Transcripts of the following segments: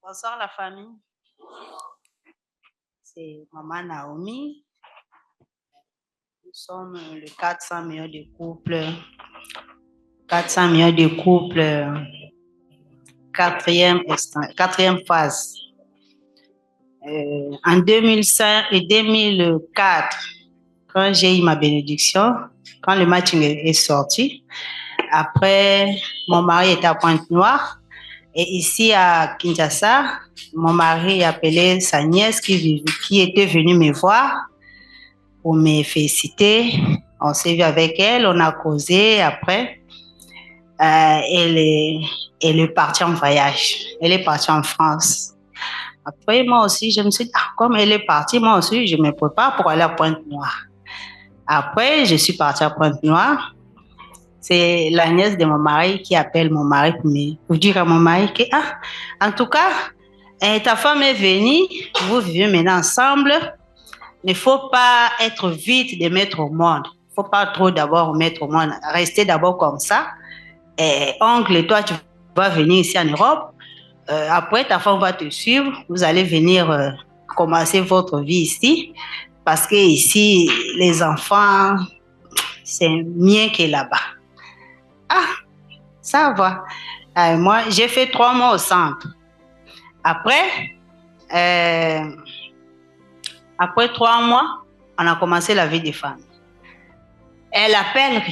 Bonsoir la famille. C'est Maman Naomi. Nous sommes le 400 millions de couples. 400 millions de couples. Quatrième phase. En 2005 et 2004, quand j'ai eu ma bénédiction, quand le match est sorti, après, mon mari était à Pointe-Noire. Et ici à Kinshasa, mon mari appelait sa nièce qui était venue me voir pour me féliciter. On s'est vu avec elle, on a causé. Après, elle est partie en voyage. Elle est partie en France. Après, moi aussi, je me suis dit, comme elle est partie, moi aussi, je me prépare pour aller à Pointe-Noire. Après, je suis partie à Pointe-Noire. C'est la nièce de mon mari qui appelle mon mari pour dire à mon mari que, en tout cas, ta femme est venue, vous vivez maintenant ensemble. Il ne faut pas être vite de mettre au monde. Il ne faut pas trop d'abord mettre au monde. Restez d'abord comme ça. Et oncle, toi, tu vas venir ici en Europe. Après, ta femme va te suivre. Vous allez venir commencer votre vie ici. Parce que ici, les enfants, c'est mieux que là-bas. Ça va. Moi, j'ai fait 3 mois au centre. Après 3 mois, on a commencé la vie des femmes. Elle appelle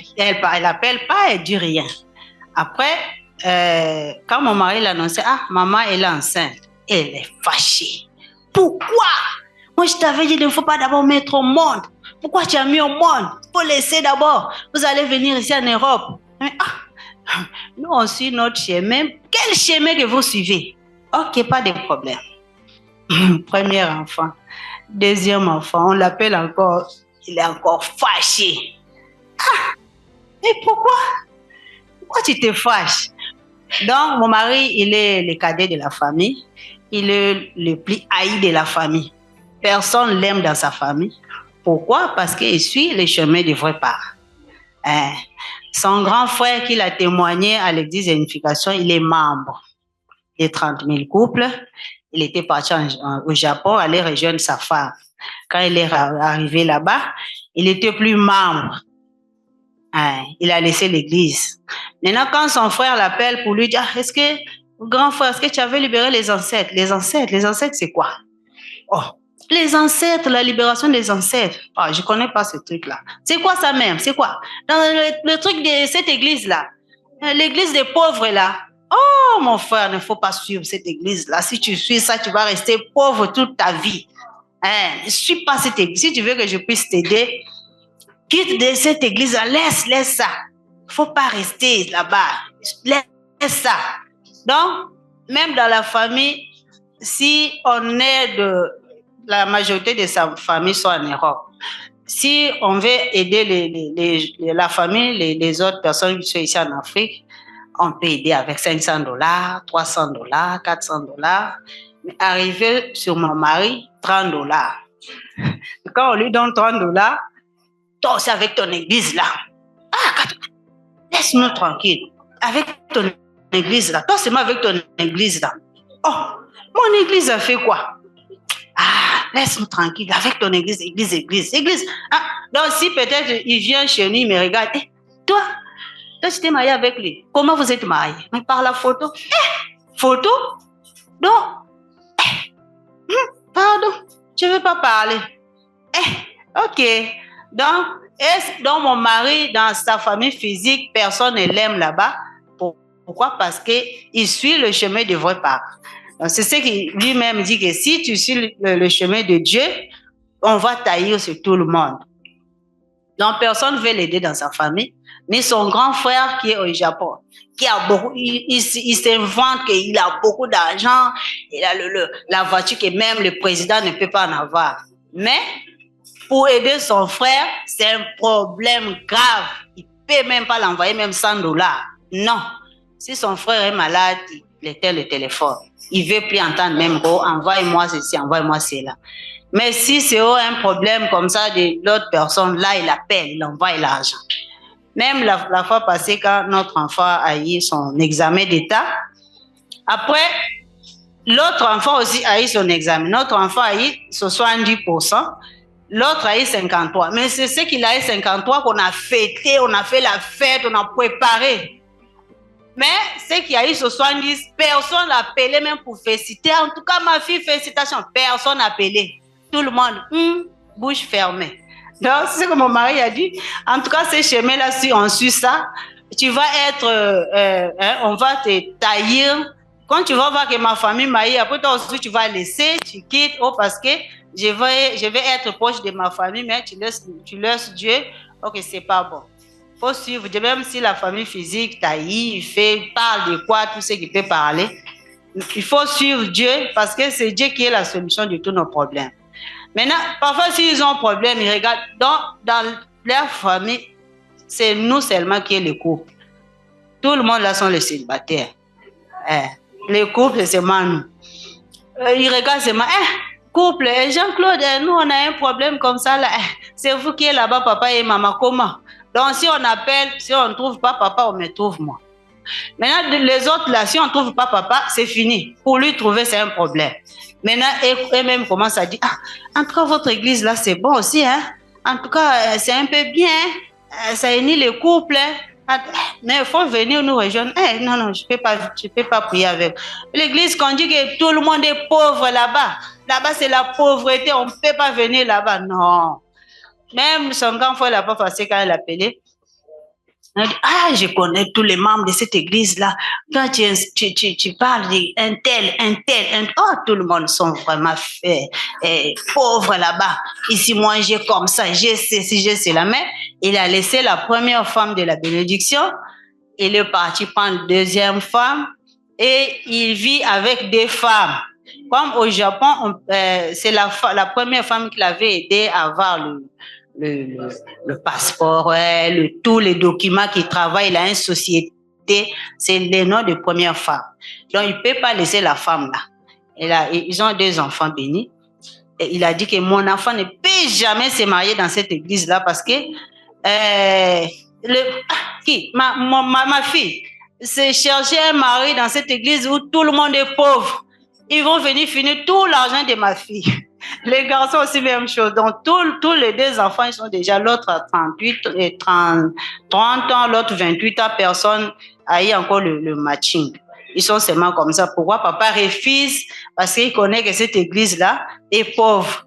pas, elle dit rien. Après, quand mon mari l'annonçait, maman, elle est enceinte. Elle est fâchée. Pourquoi? Moi, je t'avais dit, il ne faut pas d'abord mettre au monde. Pourquoi tu as mis au monde? Il faut laisser d'abord. Vous allez venir ici en Europe. Mais, nous, on suit notre chemin. Quel chemin que vous suivez? Ok, pas de problème. Premier enfant. Deuxième enfant, on l'appelle encore. Il est encore fâché. Mais pourquoi? Pourquoi tu te fâches? Donc, mon mari, il est le cadet de la famille. Il est le plus haï de la famille. Personne ne l'aime dans sa famille. Pourquoi? Parce qu'il suit le chemin du vrai part. Son grand frère qui l'a témoigné à l'église d'unification, il est membre des 30 000 couples. Il était parti au Japon, aller rejoindre sa femme. Quand il est arrivé là-bas, il n'était plus membre. Il a laissé l'église. Maintenant, quand son frère l'appelle pour lui dire, grand frère, est-ce que tu avais libéré les ancêtres? Les ancêtres, c'est quoi? Les ancêtres, la libération des ancêtres. Je ne connais pas ce truc-là. C'est quoi ça même? C'est quoi? Dans le truc de cette église-là, l'église des pauvres là. Oh, mon frère, il ne faut pas suivre cette église-là. Si tu suis ça, tu vas rester pauvre toute ta vie. Ne suis pas cette église. Si tu veux que je puisse t'aider, quitte de cette église-là, laisse ça. Il ne faut pas rester là-bas. Laisse ça. Donc, même dans la famille, si on est la majorité de sa famille sont en Europe. Si on veut aider la famille, les autres personnes qui sont ici en Afrique, on peut aider avec $500, $300, $400. Mais arrivé sur mon mari, $30. Quand on lui donne $30, toi aussi avec ton église là. Laisse-nous tranquille. Avec ton église là. Toi seulement avec ton église là. Mon église a fait quoi? Laisse-nous tranquille avec ton église. Donc, si peut-être il vient chez nous, il me regarde. Toi, tu t'es marié avec lui. Comment vous êtes marié? Mais par la photo. Photo? Donc, pardon, je ne veux pas parler. Ok. Donc, mon mari, dans sa famille physique, personne ne l'aime là-bas. Pourquoi? Parce qu'il suit le chemin du vrai part. C'est ce qu'il lui-même dit que si tu suis le chemin de Dieu, on va tailler sur tout le monde. Donc, personne ne veut l'aider dans sa famille, ni son grand frère qui est au Japon, qui a beaucoup, il s'invente qu'il a beaucoup d'argent, il a la voiture que même le président ne peut pas en avoir. Mais, pour aider son frère, c'est un problème grave. Il ne peut même pas l'envoyer même $100. Non. Si son frère est malade, il éteint le téléphone. Il ne veut plus entendre même envoie-moi ceci, envoie-moi cela. Mais si c'est un problème comme ça de l'autre personne, là, il appelle, il envoie l'argent. Même la fois passée, quand notre enfant a eu son examen d'État, après, L'autre enfant aussi a eu son examen. Notre enfant a eu 70%. L'autre a eu 53. Mais c'est ce qu'il a eu 53 qu'on a fêté, on a fait la fête, on a préparé. Mais ce qui a eu 70, personne n'a appelé même pour féliciter. En tout cas, ma fille, félicitations. Personne n'a appelé. Tout le monde, bouche fermée. Donc, c'est ce que mon mari a dit. En tout cas, ces chemins-là, si on suit ça, tu vas être, on va te taillir. Quand tu vas voir que ma famille m'a eu, après toi aussi, tu vas laisser, tu quittes, parce que je vais être proche de ma famille, mais tu laisses Dieu. Ok, c'est pas bon. Faut suivre, même si la famille physique taillit, parle de quoi, tout ce qui peut parler. Il faut suivre Dieu parce que c'est Dieu qui est la solution de tous nos problèmes. Maintenant, parfois, s'ils ont un problème, ils regardent dans leur famille, c'est nous seulement qui est le couple. Tout le monde là sont les célibataires. Les couples, c'est moi, nous. Ils regardent seulement, couple, Jean-Claude, nous, on a un problème comme ça là. C'est vous qui êtes là-bas, papa et maman, comment? Donc, si on appelle, si on ne trouve pas papa, on me trouve moi. Maintenant, les autres là, si on ne trouve pas papa, c'est fini. Pour lui trouver, c'est un problème. Maintenant, eux-mêmes commencent à dire, en tout cas, votre église là, c'est bon aussi, hein? En tout cas, c'est un peu bien, ça unit les couples, hein? Mais il faut venir nous rejoindre. Non, je peux pas prier avec. L'église, quand on dit que tout le monde est pauvre là-bas, là-bas, c'est la pauvreté, on ne peut pas venir là-bas. Non. Même son grand frère l'a pas passé quand elle a appelé. Elle dit, je connais tous les membres de cette église-là. Quand tu parles d'un tel, tout le monde sont vraiment pauvres là-bas. Ici, moi, j'ai comme ça, j'ai ceci, j'ai cela. Mais il a laissé la première femme de la bénédiction. Il est parti prendre la deuxième femme et il vit avec des femmes. Comme au Japon, c'est la première femme qui l'avait aidé à avoir le passeport, tous les documents qui travaillent. Il a une société, c'est le nom de première femme. Donc, il ne peut pas laisser la femme là. Ils ont 2 enfants bénis. Et il a dit que mon enfant ne peut jamais se marier dans cette église-là parce que ma fille, c'est chercher un mari dans cette église où tout le monde est pauvre. Ils vont venir finir tout l'argent de ma fille. Les garçons aussi, même chose. Donc, tous les 2 enfants, ils sont déjà, l'autre a 30 ans, l'autre 28 ans, personne a eu encore le matching. Ils sont seulement comme ça. Pourquoi papa refuse? Parce qu'il connaît que cette église-là est pauvre.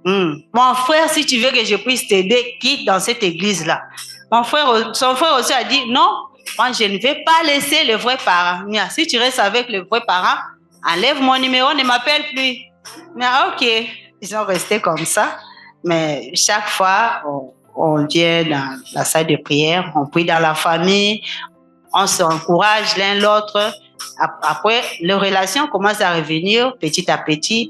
Mon frère, si tu veux que je puisse t'aider, quitte dans cette église-là. Son frère aussi a dit, non, moi, je ne vais pas laisser les vrais parents. Si tu restes avec les vrais parents, enlève mon numéro, ne m'appelle plus. Mais ok, ils sont restés comme ça. Mais chaque fois, on vient dans la salle de prière, on prie dans la famille, on s'encourage l'un l'autre. Après, les relations commencent à revenir petit à petit.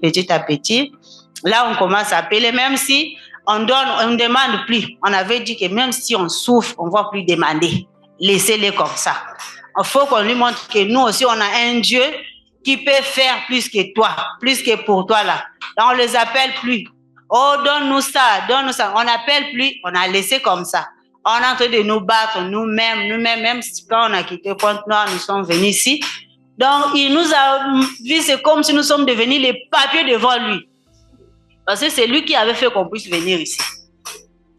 Là, on commence à appeler, même si on ne demande plus. On avait dit que même si on souffre, on ne va plus demander. Laissez-les comme ça. Il faut qu'on lui montre que nous aussi, on a un Dieu qui peut faire plus que toi, plus que pour toi là. Donc, on ne les appelle plus. Oh, donne-nous ça. On n'appelle plus, on a laissé comme ça. On est en train de nous battre nous-mêmes, même quand on a quitté Pointe-Noire, nous sommes venus ici. Donc, il nous a vu, c'est comme si nous sommes devenus les papiers devant lui. Parce que c'est lui qui avait fait qu'on puisse venir ici.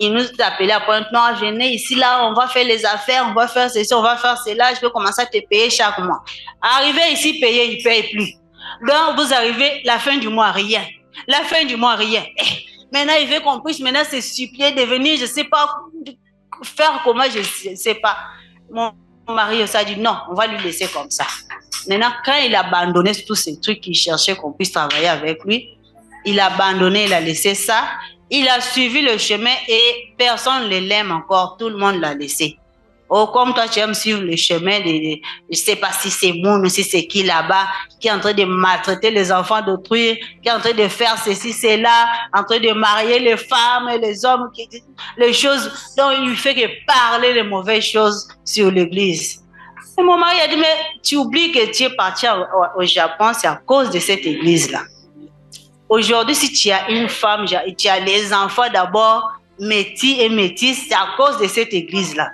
Il nous a appelé à Pointe-Noire, venez ici, là, on va faire les affaires, on va faire ceci, on va faire cela, je vais commencer à te payer chaque mois. Arrivé ici, payer, il ne paye plus. Donc, vous arrivez, la fin du mois, rien. La fin du mois, rien. Maintenant, il veut qu'on puisse maintenant se supplier de venir, je ne sais pas faire comment, je ne sais pas. Mon mari aussi a dit non, on va lui laisser comme ça. Maintenant, quand il a abandonné tous ces trucs qu'il cherchait qu'on puisse travailler avec lui, il a abandonné, il a laissé ça. Il a suivi le chemin et personne ne l'aime encore. Tout le monde l'a laissé. Oh, comme toi, tu aimes suivre le chemin je ne sais pas si c'est Moun, si c'est qui là-bas, qui est en train de maltraiter les enfants d'autrui, qui est en train de faire ceci, cela, en train de marier les femmes et les hommes, les choses dont il fait que parler les mauvaises choses sur l'église. Et mon mari a dit, mais tu oublies que tu es parti au Japon, c'est à cause de cette église-là. Aujourd'hui, si tu as une femme, tu as les enfants d'abord, métis et métis, c'est à cause de cette église-là.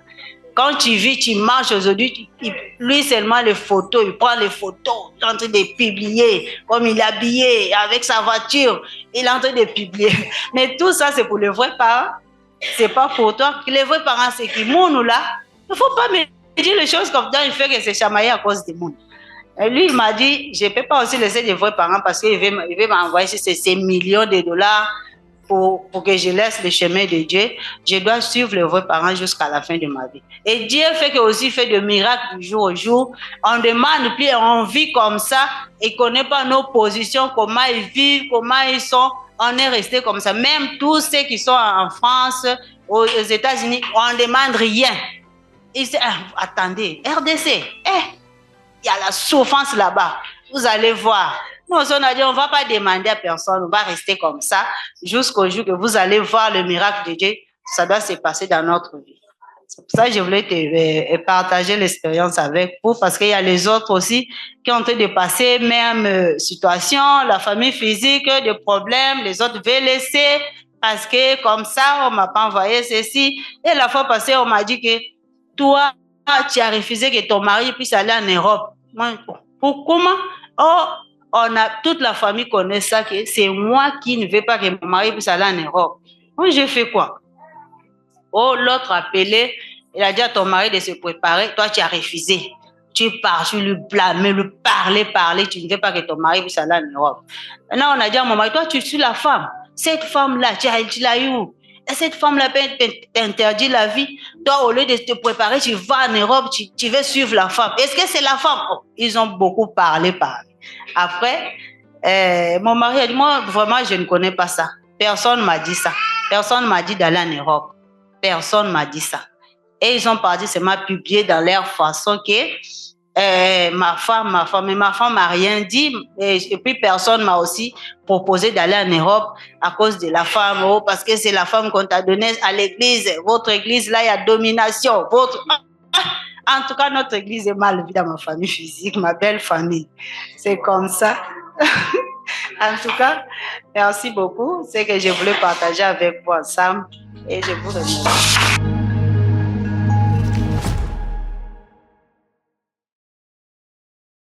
Quand tu vis, tu marches aujourd'hui, lui seulement les photos, il prend les photos, il est en train de publier, comme il est habillé avec sa voiture, il est en train de publier. Mais tout ça, c'est pour les vrais parents. C'est pas pour toi. Les vrais parents, c'est qui nous là. Il ne faut pas me dire les choses comme ça, il fait que c'est chamaillé à cause des monde. Et lui, il m'a dit, je ne peux pas aussi laisser les vrais parents parce qu'il veut m'envoyer ces millions de dollars pour que je laisse le chemin de Dieu. Je dois suivre les vrais parents jusqu'à la fin de ma vie. Et Dieu fait que aussi fait de miracles du jour au jour. On demande plus, on vit comme ça et ne connaît pas nos positions, comment ils vivent, comment ils sont. On est resté comme ça. Même tous ceux qui sont en France, aux États-Unis, on ne demande rien. Ils disent, attendez, RDC, il y a la souffrance là-bas. Vous allez voir. Nous, on a dit, on ne va pas demander à personne, on va rester comme ça jusqu'au jour que vous allez voir le miracle de Dieu. Ça doit se passer dans notre vie. C'est pour ça que je voulais te partager l'expérience avec vous, parce qu'il y a les autres aussi qui ont été de passer même situation, la famille physique, des problèmes, les autres veulent laisser parce que comme ça, on ne m'a pas envoyé ceci. Et la fois passée, on m'a dit que toi, tu as refusé que ton mari puisse aller en Europe. Pour comment? Oh, toute la famille connaît ça, que c'est moi qui ne veux pas que mon mari puisse aller en Europe. Moi, j'ai fait quoi? Oh, l'autre appelé, il a dit à ton mari de se préparer. Toi, tu as refusé. Tu pars, tu lui blâmes, lui parler. Tu ne veux pas que ton mari puisse aller en Europe. Maintenant, on a dit à mon mari, toi, tu suis la femme. Cette femme-là, tu l'as eu où? Et cette femme-là peut t'interdire la vie. Toi, au lieu de te préparer, tu vas en Europe, tu veux suivre la femme. Est-ce que c'est la femme? Oh, ils ont beaucoup parlé. Après, mon mari a dit, moi, vraiment, je ne connais pas ça. Personne ne m'a dit ça. Personne ne m'a dit d'aller en Europe. Personne ne m'a dit ça. Et ils ont parti seulement publier dans leur façon que ma femme m'a rien dit. Et puis personne m'a aussi proposé d'aller en Europe à cause de la femme. Oh, parce que c'est la femme qu'on t'a donnée à l'église. Votre église, là, il y a domination. En tout cas, notre église est mal vue dans ma famille physique, ma belle famille. C'est comme ça. En tout cas, merci beaucoup. C'est que je voulais partager avec vous ensemble et je vous remercie.